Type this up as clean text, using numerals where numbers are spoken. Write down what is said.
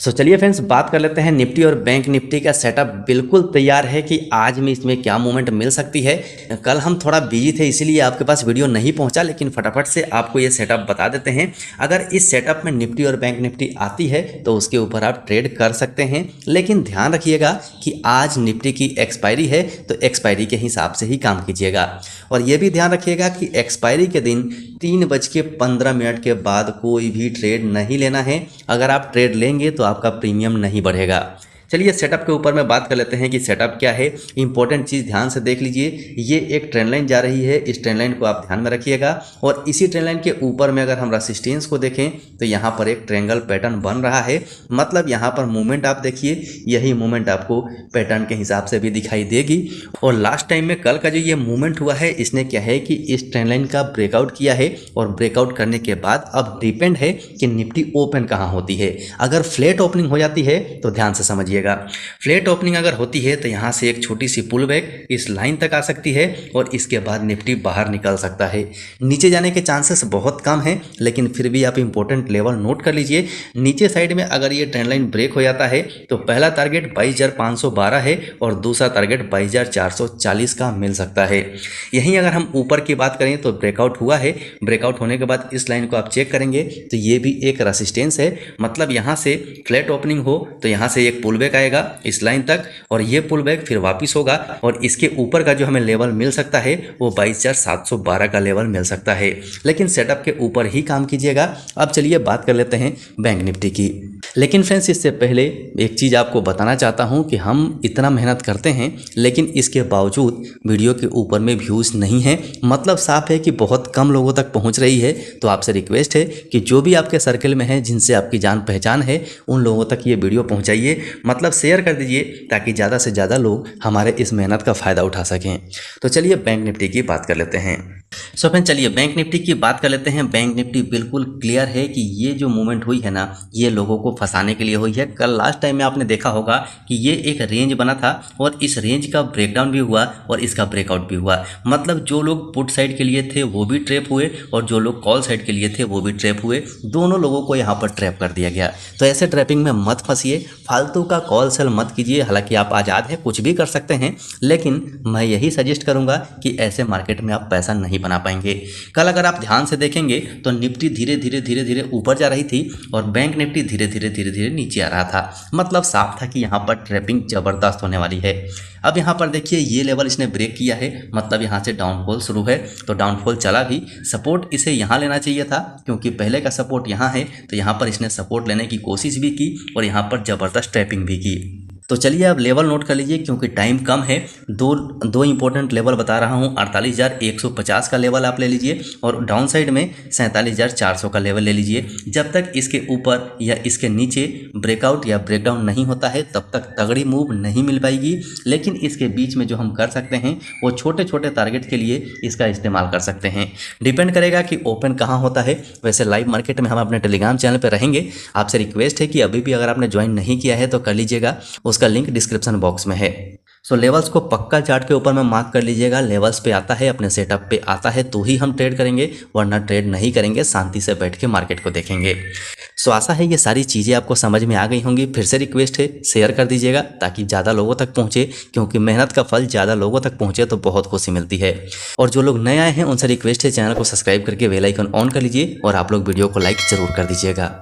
चलिए फ्रेंड्स, बात कर लेते हैं निफ्टी और बैंक निफ्टी का सेटअप बिल्कुल तैयार है कि आज में इसमें क्या मूवमेंट मिल सकती है। कल हम थोड़ा बिजी थे इसीलिए आपके पास वीडियो नहीं पहुंचा, लेकिन फटाफट से आपको ये सेटअप बता देते हैं। अगर इस सेटअप में निफ्टी और बैंक निफ्टी आती है तो उसके ऊपर आप ट्रेड कर सकते हैं, लेकिन ध्यान रखिएगा कि आज निफ्टी की एक्सपायरी है तो एक्सपायरी के हिसाब से ही काम कीजिएगा। और ये भी ध्यान रखिएगा कि एक्सपायरी के दिन 3:15 के बाद कोई भी ट्रेड नहीं लेना है। अगर आप ट्रेड लेंगे तो आपका प्रीमियम नहीं बढ़ेगा। चलिए सेटअप के ऊपर में बात कर लेते हैं कि सेटअप क्या है। इंपॉर्टेंट चीज़ ध्यान से देख लीजिए, ये एक ट्रेंड लाइन जा रही है, इस ट्रेंड लाइन को आप ध्यान में रखिएगा। और इसी ट्रेंड लाइन के ऊपर में अगर हम रेसिस्टेंस को देखें तो यहाँ पर एक ट्रायंगल पैटर्न बन रहा है। मतलब यहाँ पर मूवमेंट आप देखिए, यही मूवमेंट आपको पैटर्न के हिसाब से भी दिखाई देगी। और लास्ट टाइम में कल का जो ये मूवमेंट हुआ है, इसने क्या है कि इस ट्रेंड लाइन का ब्रेकआउट किया है। और ब्रेकआउट करने के बाद अब डिपेंड है कि निफ्टी ओपन कहाँ होती है। अगर फ्लैट ओपनिंग हो जाती है तो ध्यान से समझिए, फ्लैट ओपनिंग अगर होती है तो यहां से एक छोटी सी पुल बैक इस लाइन तक आ सकती है और इसके बाद निफ्टी बाहर निकल सकता है। नीचे जाने के चांसेस बहुत कम हैं, लेकिन फिर भी आप इंपॉर्टेंट लेवल नोट कर लीजिए। नीचे साइड में अगर ये ट्रेंड लाइन ब्रेक हो जाता है तो पहला टारगेट 22,512 है और दूसरा टारगेट 22,440 का मिल सकता है। यहीं अगर हम ऊपर की बात करें तो ब्रेकआउट हुआ है। ब्रेकआउट होने के बाद इस लाइन को आप चेक करेंगे तो ये भी एक रेसिस्टेंस है। मतलब यहाँ से फ्लैट ओपनिंग हो तो यहाँ से एक पुल बैक आएगा इस लाइन तक और ये पुल बैक फिर वापस होगा और इसके ऊपर का जो हमें लेवल मिल सकता है वो 22,712 का लेवल मिल सकता है। लेकिन सेटअप के ऊपर ही काम कीजिएगा। अब चलिए बात कर लेते हैं बैंक निफ्टी की। लेकिन फ्रेंड्स, इससे पहले एक चीज़ आपको बताना चाहता हूं कि हम इतना मेहनत करते हैं लेकिन इसके बावजूद वीडियो के ऊपर में व्यूज़ नहीं है। मतलब साफ है कि बहुत कम लोगों तक पहुंच रही है। तो आपसे रिक्वेस्ट है कि जो भी आपके सर्कल में है, जिनसे आपकी जान पहचान है, उन लोगों तक ये वीडियो पहुंचाइए। मतलब शेयर कर दीजिए ताकि ज़्यादा से ज़्यादा लोग हमारे इस मेहनत का फ़ायदा उठा सकें। तो चलिए बैंक निफ्टी की बात कर लेते हैं। फ्रेंड्स, चलिए बैंक निफ्टी की बात कर लेते हैं। बैंक निफ्टी बिल्कुल क्लियर है कि ये जो मूवमेंट हुई है ना, ये लोगों को फंसाने के लिए हुई है। कल लास्ट टाइम में आपने देखा होगा कि ये एक रेंज बना था और इस रेंज का ब्रेकडाउन भी हुआ और इसका ब्रेकआउट भी हुआ। मतलब जो लोग पुट साइड के लिए थे वो भी ट्रैप हुए और जो लोग कॉल साइड के लिए थे वो भी ट्रैप हुए। दोनों लोगों को यहाँ पर ट्रैप कर दिया गया। तो ऐसे ट्रैपिंग में मत फंसिए, फालतू का कॉल सेल मत कीजिए। हालांकि आप आज़ाद हैं, कुछ भी कर सकते हैं, लेकिन मैं यही सजेस्ट करूंगा कि ऐसे मार्केट में आप पैसा नहीं बना पाएंगे। कल अगर आप ध्यान से देखेंगे तो निफ्टी धीरे धीरे ऊपर जा रही थी और बैंक निफ्टी धीरे धीरे नीचे आ रहा था। मतलब साफ था कि यहाँ पर ट्रैपिंग जबरदस्त होने वाली है। अब यहाँ पर देखिए, ये लेवल इसने ब्रेक किया है, मतलब यहाँ से डाउनफॉल शुरू है। तो डाउनफॉल चला भी, सपोर्ट इसे यहाँ लेना चाहिए था क्योंकि पहले का सपोर्ट यहाँ है। तो यहाँ पर इसने सपोर्ट लेने की कोशिश भी की और यहाँ पर जबरदस्त ट्रैपिंग भी की। तो चलिए अब लेवल नोट कर लीजिए क्योंकि टाइम कम है। दो इंपॉर्टेंट लेवल बता रहा हूँ। 48,150 का लेवल आप ले लीजिए और डाउन साइड में 47,400 का लेवल ले लीजिए। जब तक इसके ऊपर या इसके नीचे ब्रेकआउट या ब्रेकडाउन नहीं होता है तब तक तगड़ी मूव नहीं मिल पाएगी। लेकिन इसके बीच में जो हम कर सकते हैं वो छोटे छोटे टारगेट के लिए इसका इस्तेमाल कर सकते हैं। डिपेंड करेगा कि ओपन कहाँ होता है। वैसे लाइव मार्केट में हम अपने टेलीग्राम चैनल पर रहेंगे। आपसे रिक्वेस्ट है कि अभी भी अगर आपने ज्वाइन नहीं किया है तो कर लीजिएगा, उसका लिंक डिस्क्रिप्शन बॉक्स में है। लेवल्स को पक्का चार्ट के ऊपर में मार्क कर लीजिएगा। लेवल्स पे आता है, अपने सेटअप पे आता है तो ही हम ट्रेड करेंगे, वरना ट्रेड नहीं करेंगे। शांति से बैठ के मार्केट को देखेंगे। आशा है ये सारी चीज़ें आपको समझ में आ गई होंगी। फिर से रिक्वेस्ट है, शेयर कर दीजिएगा ताकि ज़्यादा लोगों तक पहुँचे, क्योंकि मेहनत का फल ज़्यादा लोगों तक पहुँचे तो बहुत खुशी मिलती है। और जो लोग नए आए हैं उनसे रिक्वेस्ट है, चैनल को सब्सक्राइब करके बेल आइकन ऑन कर लीजिए और आप लोग वीडियो को लाइक ज़रूर कर दीजिएगा।